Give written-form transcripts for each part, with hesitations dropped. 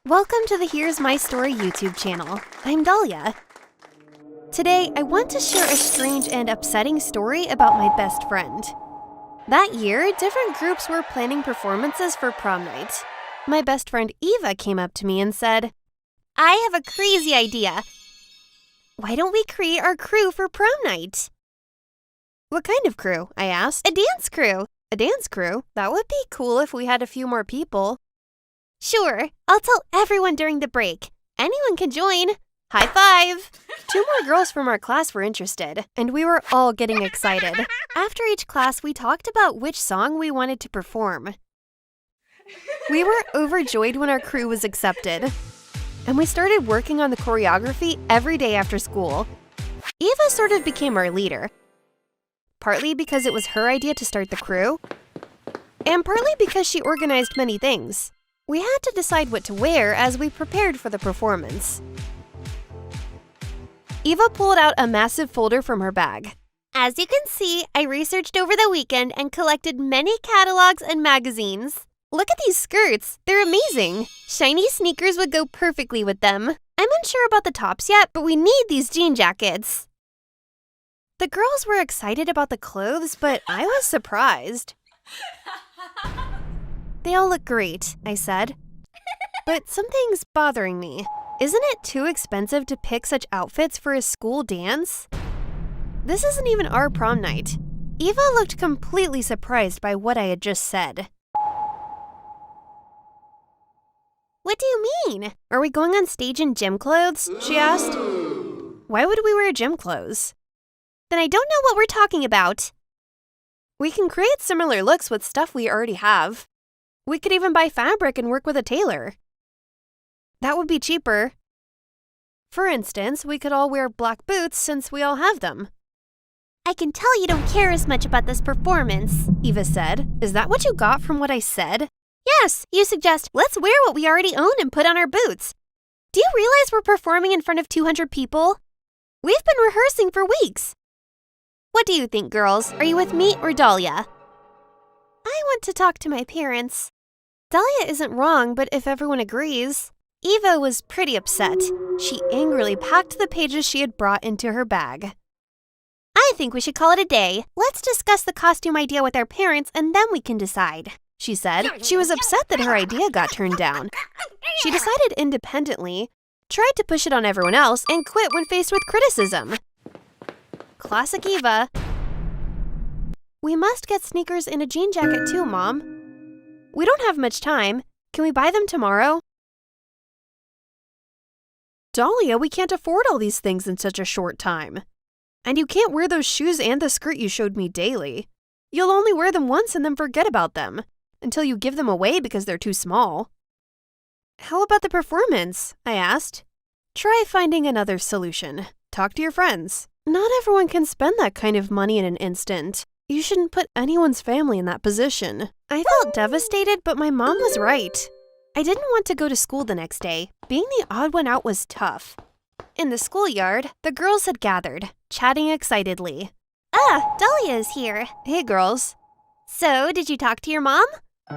Welcome to the Here's My Story YouTube channel. I'm Dalia. Today, I want to share a strange and upsetting story about my best friend. That year, different groups were planning performances for prom night. My best friend Eva came up to me and said, "I have a crazy idea. Why don't we create our crew for prom night?" "What kind of crew?" I asked. "A dance crew." "A dance crew? That would be cool if we had a few more people." "Sure, I'll tell everyone during the break. Anyone can join. High five!" 2 more girls from our class were interested, and we were all getting excited. After each class, we talked about which song we wanted to perform. We were overjoyed when our crew was accepted, and we started working on the choreography every day after school. Eva sort of became our leader, partly because it was her idea to start the crew, and partly because she organized many things. We had to decide what to wear as we prepared for the performance. Eva pulled out a massive folder from her bag. "As you can see, I researched over the weekend and collected many catalogs and magazines. Look at these skirts. They're amazing. Shiny sneakers would go perfectly with them. I'm unsure about the tops yet, but we need these jean jackets." The girls were excited about the clothes, but I was surprised. "They all look great," I said. "But something's bothering me. Isn't it too expensive to pick such outfits for a school dance? This isn't even our prom night." Eva looked completely surprised by what I had just said. "What do you mean? Are we going on stage in gym clothes?" she asked. "Why would we wear gym clothes?" "Then I don't know what we're talking about." "We can create similar looks with stuff we already have. We could even buy fabric and work with a tailor. That would be cheaper. For instance, we could all wear black boots since we all have them." "I can tell you don't care as much about this performance," Eva said. "Is that what you got from what I said?" "Yes, you suggest, let's wear what we already own and put on our boots. Do you realize we're performing in front of 200 people? We've been rehearsing for weeks. What do you think, girls? Are you with me or Dalia?" "I want to talk to my parents." Dalia isn't wrong, but if everyone agrees. Eva was pretty upset. She angrily packed the pages she had brought into her bag. "I think we should call it a day. Let's discuss the costume idea with our parents and then we can decide," she said. She was upset that her idea got turned down. She decided independently, tried to push it on everyone else, and quit when faced with criticism. Classic Eva. "We must get sneakers and a jean jacket too, Mom. We don't have much time. Can we buy them tomorrow?" "Dalia, we can't afford all these things in such a short time. And you can't wear those shoes and the skirt you showed me daily. You'll only wear them once and then forget about them, until you give them away because they're too small." "How about the performance?" I asked. "Try finding another solution. Talk to your friends. Not everyone can spend that kind of money in an instant. You shouldn't put anyone's family in that position." I felt devastated, but my mom was right. I didn't want to go to school the next day. Being the odd one out was tough. In the schoolyard, the girls had gathered, chatting excitedly. "Ah, Dalia is here." "Hey, girls." "So, did you talk to your mom?"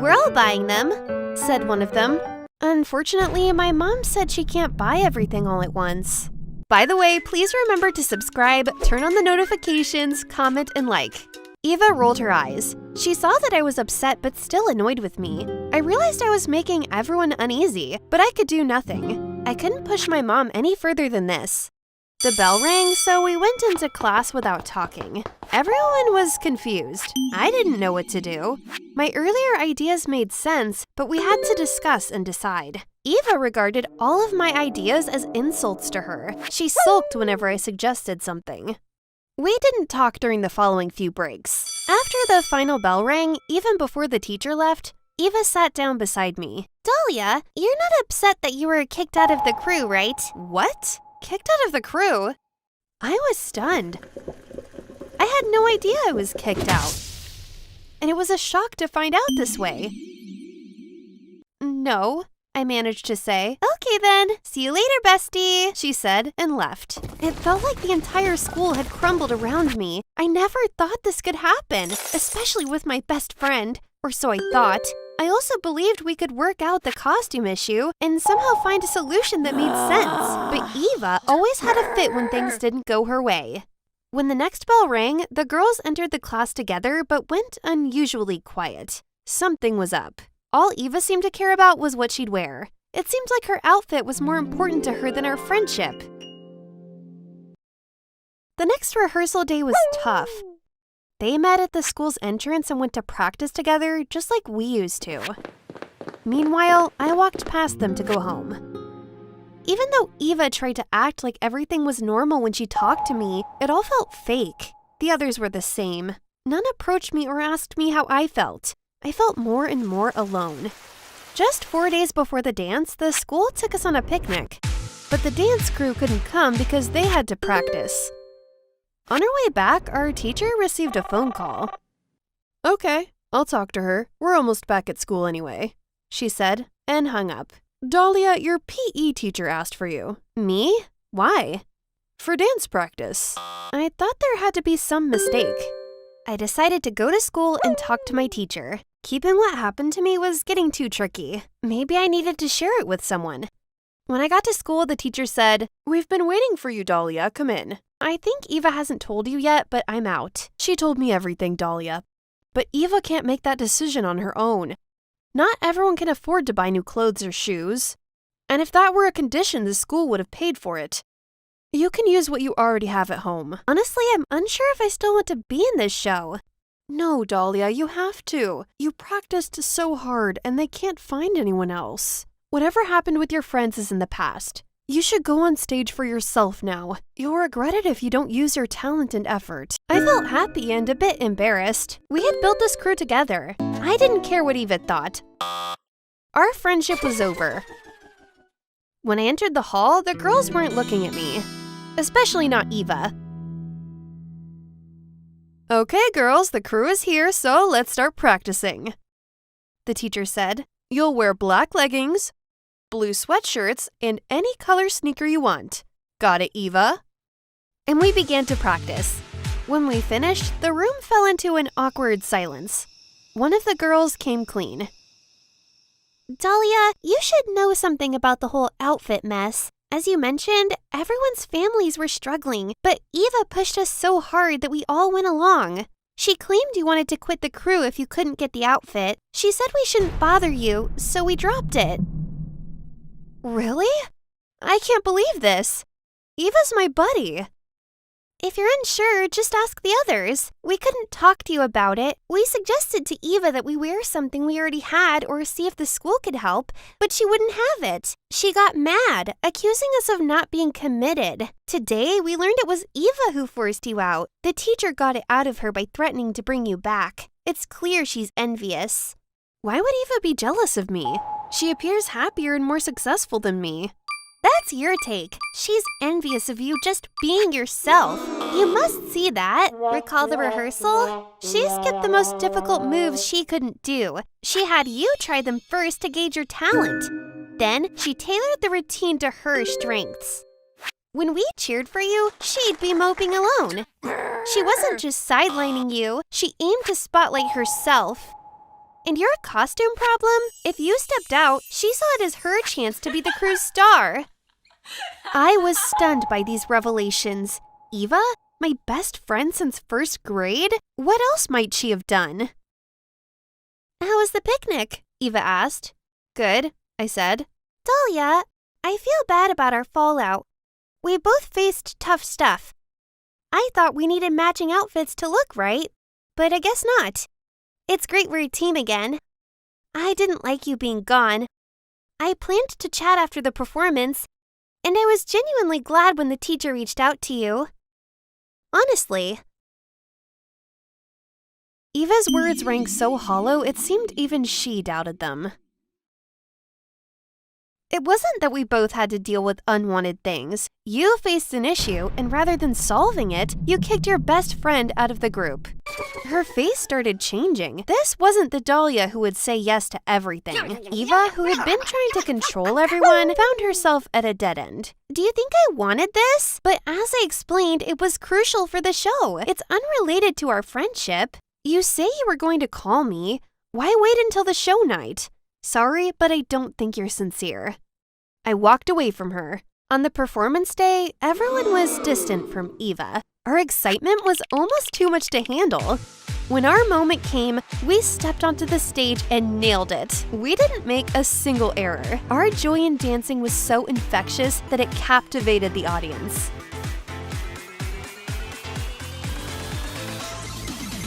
"We're all buying them," said one of them. "Unfortunately, my mom said she can't buy everything all at once." By the way, please remember to subscribe, turn on the notifications, comment, and like. Eva rolled her eyes. She saw that I was upset but still annoyed with me. I realized I was making everyone uneasy, but I could do nothing. I couldn't push my mom any further than this. The bell rang, so we went into class without talking. Everyone was confused. I didn't know what to do. My earlier ideas made sense, but we had to discuss and decide. Eva regarded all of my ideas as insults to her. She sulked whenever I suggested something. We didn't talk during the following few breaks. After the final bell rang, even before the teacher left, Eva sat down beside me. "Dalia, you're not upset that you were kicked out of the crew, right?" "What? Kicked out of the crew?" I was stunned. I had no idea I was kicked out. And it was a shock to find out this way. "No," I managed to say. "Okay then, see you later, bestie," she said and left. It felt like the entire school had crumbled around me. I never thought this could happen, especially with my best friend, or so I thought. I also believed we could work out the costume issue and somehow find a solution that made sense. But Eva always had a fit when things didn't go her way. When the next bell rang, the girls entered the class together but went unusually quiet. Something was up. All Eva seemed to care about was what she'd wear. It seemed like her outfit was more important to her than our friendship. The next rehearsal day was tough. They met at the school's entrance and went to practice together just like we used to. Meanwhile, I walked past them to go home. Even though Eva tried to act like everything was normal when she talked to me, it all felt fake. The others were the same. None approached me or asked me how I felt. I felt more and more alone. Just 4 days before the dance, the school took us on a picnic. But the dance crew couldn't come because they had to practice. On our way back, our teacher received a phone call. "Okay, I'll talk to her. We're almost back at school anyway," she said, and hung up. "Dalia, your PE teacher asked for you." "Me? Why?" "For dance practice." I thought there had to be some mistake. I decided to go to school and talk to my teacher. Keeping what happened to me was getting too tricky. Maybe I needed to share it with someone. When I got to school, the teacher said, "We've been waiting for you, Dalia. Come in." "I think Eva hasn't told you yet, but I'm out." "She told me everything, Dalia. But Eva can't make that decision on her own. Not everyone can afford to buy new clothes or shoes. And if that were a condition, the school would have paid for it. You can use what you already have at home." Honestly, I'm unsure if I still want to be in this show. "No, Dalia, you have to. You practiced so hard, and they can't find anyone else. Whatever happened with your friends is in the past. You should go on stage for yourself now. You'll regret it if you don't use your talent and effort." I felt happy and a bit embarrassed. We had built this crew together. I didn't care what Eva thought. Our friendship was over. When I entered the hall, the girls weren't looking at me. Especially not Eva. "Okay, girls, the crew is here, so let's start practicing," the teacher said. "You'll wear black leggings, blue sweatshirts, and any color sneaker you want. Got it, Eva?" And we began to practice. When we finished, the room fell into an awkward silence. One of the girls came clean. "Dalia, you should know something about the whole outfit mess. As you mentioned, everyone's families were struggling, but Eva pushed us so hard that we all went along. She claimed you wanted to quit the crew if you couldn't get the outfit. She said we shouldn't bother you, so we dropped it." Really? I can't believe this. Eva's my buddy. "If you're unsure, just ask the others. We couldn't talk to you about it. We suggested to Eva that we wear something we already had or see if the school could help, but she wouldn't have it. She got mad, accusing us of not being committed. Today, we learned it was Eva who forced you out. The teacher got it out of her by threatening to bring you back. It's clear she's envious." Why would Eva be jealous of me? She appears happier and more successful than me. "That's your take. She's envious of you just being yourself. You must see that. Recall the rehearsal? She skipped the most difficult moves she couldn't do. She had you try them first to gauge your talent. Then she tailored the routine to her strengths. When we cheered for you, she'd be moping alone. She wasn't just sidelining you. She aimed to spotlight herself. And your costume problem? If you stepped out, she saw it as her chance to be the crew's star." I was stunned by these revelations. Eva? My best friend since first grade? What else might she have done? "How was the picnic?" Eva asked. "Good," I said. "Dalia, I feel bad about our fallout. We both faced tough stuff. I thought we needed matching outfits to look right, but I guess not. It's great we're a team again. I didn't like you being gone. I planned to chat after the performance, and I was genuinely glad when the teacher reached out to you. Honestly." Eva's words rang so hollow it seemed even she doubted them. It wasn't that we both had to deal with unwanted things. You faced an issue, and rather than solving it, you kicked your best friend out of the group. Her face started changing. This wasn't the Dalia who would say yes to everything. Eva, who had been trying to control everyone, found herself at a dead end. "Do you think I wanted this? But as I explained, it was crucial for the show. It's unrelated to our friendship. You say you were going to call me. Why wait until the show night? Sorry, but I don't think you're sincere. I walked away from her. On the performance day, everyone was distant from Eva. Our excitement was almost too much to handle. When our moment came, we stepped onto the stage and nailed it. We didn't make a single error. Our joy in dancing was so infectious that it captivated the audience.